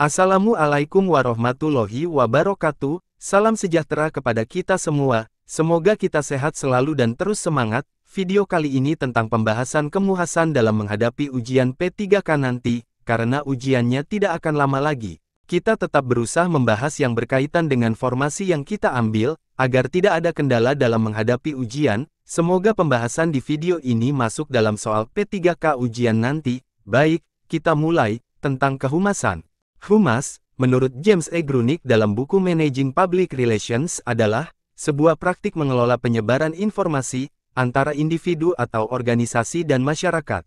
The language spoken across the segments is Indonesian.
Assalamualaikum warahmatullahi wabarakatuh, salam sejahtera kepada kita semua, semoga kita sehat selalu dan terus semangat. Video kali ini tentang pembahasan kemuhasan dalam menghadapi ujian P3K nanti, karena ujiannya tidak akan lama lagi. Kita tetap berusaha membahas yang berkaitan dengan formasi yang kita ambil, agar tidak ada kendala dalam menghadapi ujian. Semoga pembahasan di video ini masuk dalam soal P3K ujian nanti. Baik, kita mulai, tentang kehumasan. Humas, menurut James E. Grunick dalam buku Managing Public Relations adalah sebuah praktik mengelola penyebaran informasi antara individu atau organisasi dan masyarakat.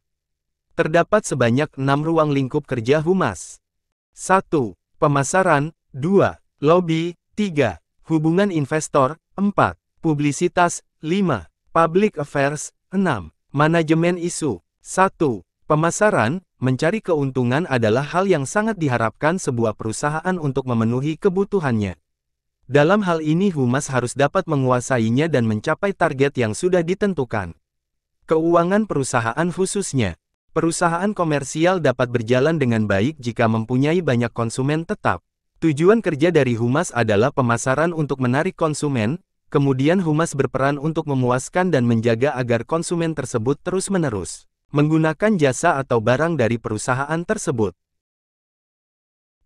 Terdapat sebanyak 6 ruang lingkup kerja humas. 1. Pemasaran. 2. Lobby. 3. Hubungan investor. 4. Publisitas. 5. Public affairs. 6. Manajemen isu. 1. Pemasaran, mencari keuntungan adalah hal yang sangat diharapkan sebuah perusahaan untuk memenuhi kebutuhannya. Dalam hal ini humas harus dapat menguasainya dan mencapai target yang sudah ditentukan. Keuangan perusahaan khususnya. Perusahaan komersial dapat berjalan dengan baik jika mempunyai banyak konsumen tetap. Tujuan kerja dari humas adalah pemasaran untuk menarik konsumen, kemudian humas berperan untuk memuaskan dan menjaga agar konsumen tersebut terus-menerus menggunakan jasa atau barang dari perusahaan tersebut.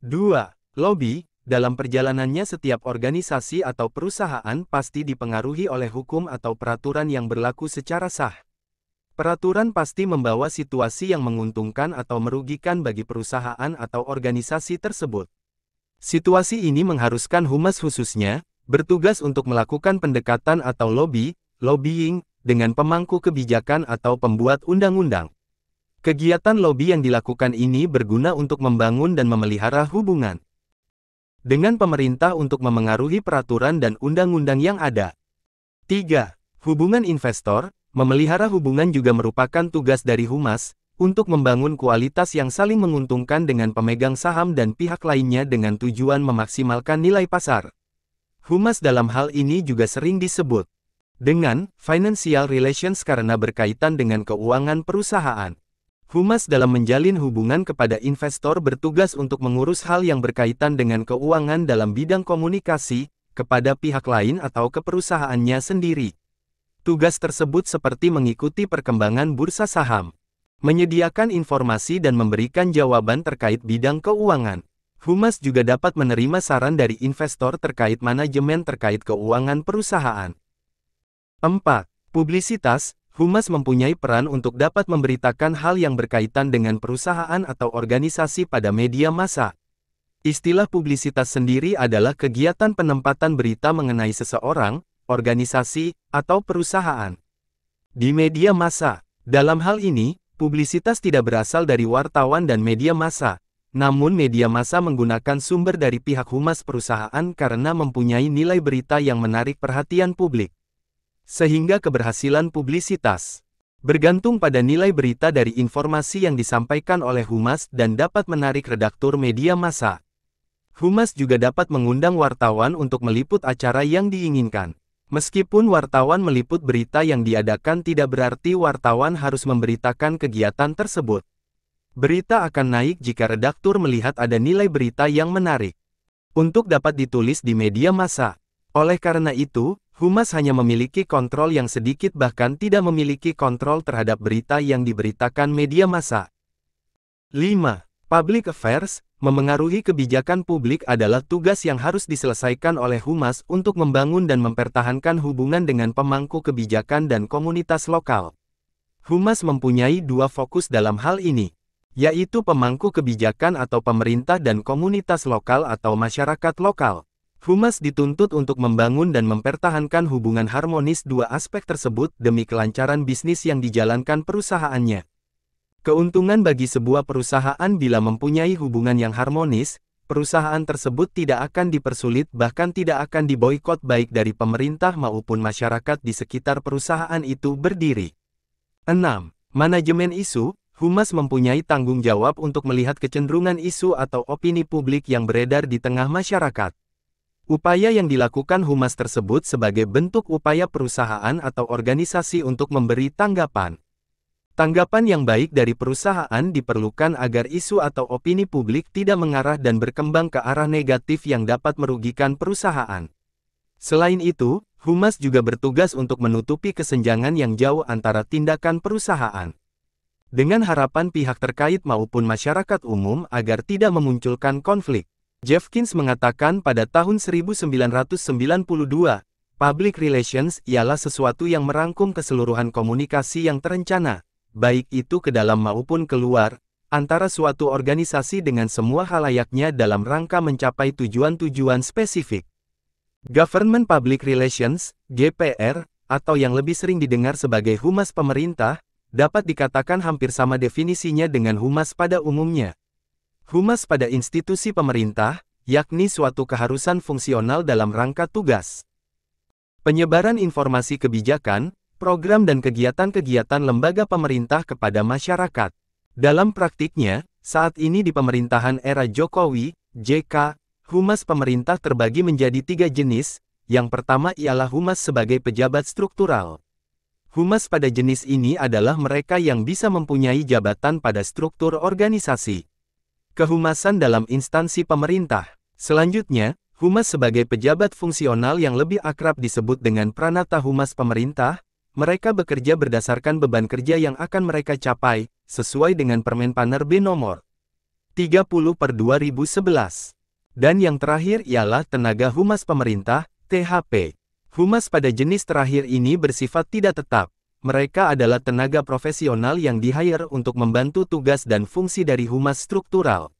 2. Lobby. Dalam perjalanannya setiap organisasi atau perusahaan pasti dipengaruhi oleh hukum atau peraturan yang berlaku secara sah. Peraturan pasti membawa situasi yang menguntungkan atau merugikan bagi perusahaan atau organisasi tersebut. Situasi ini mengharuskan humas khususnya, bertugas untuk melakukan pendekatan atau lobbying, dengan pemangku kebijakan atau pembuat undang-undang. Kegiatan lobby yang dilakukan ini berguna untuk membangun dan memelihara hubungan dengan pemerintah untuk memengaruhi peraturan dan undang-undang yang ada. 3. Hubungan investor. Memelihara hubungan juga merupakan tugas dari humas, untuk membangun kualitas yang saling menguntungkan dengan pemegang saham dan pihak lainnya dengan tujuan memaksimalkan nilai pasar. Humas dalam hal ini juga sering disebut dengan financial relations karena berkaitan dengan keuangan perusahaan. Humas dalam menjalin hubungan kepada investor bertugas untuk mengurus hal yang berkaitan dengan keuangan dalam bidang komunikasi, kepada pihak lain atau ke perusahaannya sendiri. Tugas tersebut seperti mengikuti perkembangan bursa saham, menyediakan informasi dan memberikan jawaban terkait bidang keuangan. Humas juga dapat menerima saran dari investor terkait manajemen terkait keuangan perusahaan. 4. Publisitas. Humas mempunyai peran untuk dapat memberitakan hal yang berkaitan dengan perusahaan atau organisasi pada media massa. Istilah publisitas sendiri adalah kegiatan penempatan berita mengenai seseorang, organisasi, atau perusahaan di media massa. Dalam hal ini, publisitas tidak berasal dari wartawan dan media massa, namun media massa menggunakan sumber dari pihak humas perusahaan karena mempunyai nilai berita yang menarik perhatian publik. Sehingga keberhasilan publisitas bergantung pada nilai berita dari informasi yang disampaikan oleh humas dan dapat menarik redaktur media massa. Humas juga dapat mengundang wartawan untuk meliput acara yang diinginkan. Meskipun wartawan meliput berita yang diadakan tidak berarti wartawan harus memberitakan kegiatan tersebut. Berita akan naik jika redaktur melihat ada nilai berita yang menarik untuk dapat ditulis di media massa. Oleh karena itu, humas hanya memiliki kontrol yang sedikit bahkan tidak memiliki kontrol terhadap berita yang diberitakan media massa. 5. Public affairs. Memengaruhi kebijakan publik adalah tugas yang harus diselesaikan oleh humas untuk membangun dan mempertahankan hubungan dengan pemangku kebijakan dan komunitas lokal. Humas mempunyai 2 fokus dalam hal ini, yaitu pemangku kebijakan atau pemerintah dan komunitas lokal atau masyarakat lokal. Humas dituntut untuk membangun dan mempertahankan hubungan harmonis 2 aspek tersebut demi kelancaran bisnis yang dijalankan perusahaannya. Keuntungan bagi sebuah perusahaan bila mempunyai hubungan yang harmonis, perusahaan tersebut tidak akan dipersulit bahkan tidak akan diboikot baik dari pemerintah maupun masyarakat di sekitar perusahaan itu berdiri. 6. Manajemen isu. Humas mempunyai tanggung jawab untuk melihat kecenderungan isu atau opini publik yang beredar di tengah masyarakat. Upaya yang dilakukan humas tersebut sebagai bentuk upaya perusahaan atau organisasi untuk memberi tanggapan Tanggapan yang baik dari perusahaan diperlukan agar isu atau opini publik tidak mengarah dan berkembang ke arah negatif yang dapat merugikan perusahaan. Selain itu, humas juga bertugas untuk menutupi kesenjangan yang jauh antara tindakan perusahaan dengan harapan pihak terkait maupun masyarakat umum agar tidak memunculkan konflik. Jeffkins mengatakan pada tahun 1992, public relations ialah sesuatu yang merangkum keseluruhan komunikasi yang terencana, baik itu ke dalam maupun keluar, antara suatu organisasi dengan semua halayaknya dalam rangka mencapai tujuan-tujuan spesifik. Government Public Relations, GPR, atau yang lebih sering didengar sebagai humas pemerintah, dapat dikatakan hampir sama definisinya dengan humas pada umumnya. Humas pada institusi pemerintah, yakni suatu keharusan fungsional dalam rangka tugas penyebaran informasi kebijakan, program dan kegiatan-kegiatan lembaga pemerintah kepada masyarakat. Dalam praktiknya, saat ini di pemerintahan era Jokowi, JK, humas pemerintah terbagi menjadi 3 jenis. Yang pertama ialah humas sebagai pejabat struktural. Humas pada jenis ini adalah mereka yang bisa mempunyai jabatan pada struktur organisasi kehumasan dalam instansi pemerintah. Selanjutnya, humas sebagai pejabat fungsional yang lebih akrab disebut dengan pranata humas pemerintah. Mereka bekerja berdasarkan beban kerja yang akan mereka capai, sesuai dengan Permen Paner B nomor 30/2011. Dan yang terakhir ialah tenaga humas pemerintah, THP. Humas pada jenis terakhir ini bersifat tidak tetap. Mereka adalah tenaga profesional yang di-hire untuk membantu tugas dan fungsi dari humas struktural.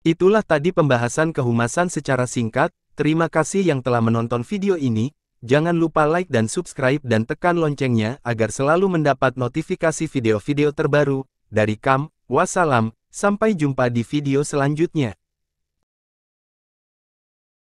Itulah tadi pembahasan kehumasan secara singkat. Terima kasih yang telah menonton video ini. Jangan lupa like dan subscribe dan tekan loncengnya agar selalu mendapat notifikasi video-video terbaru dari KAM. Wassalam, sampai jumpa di video selanjutnya.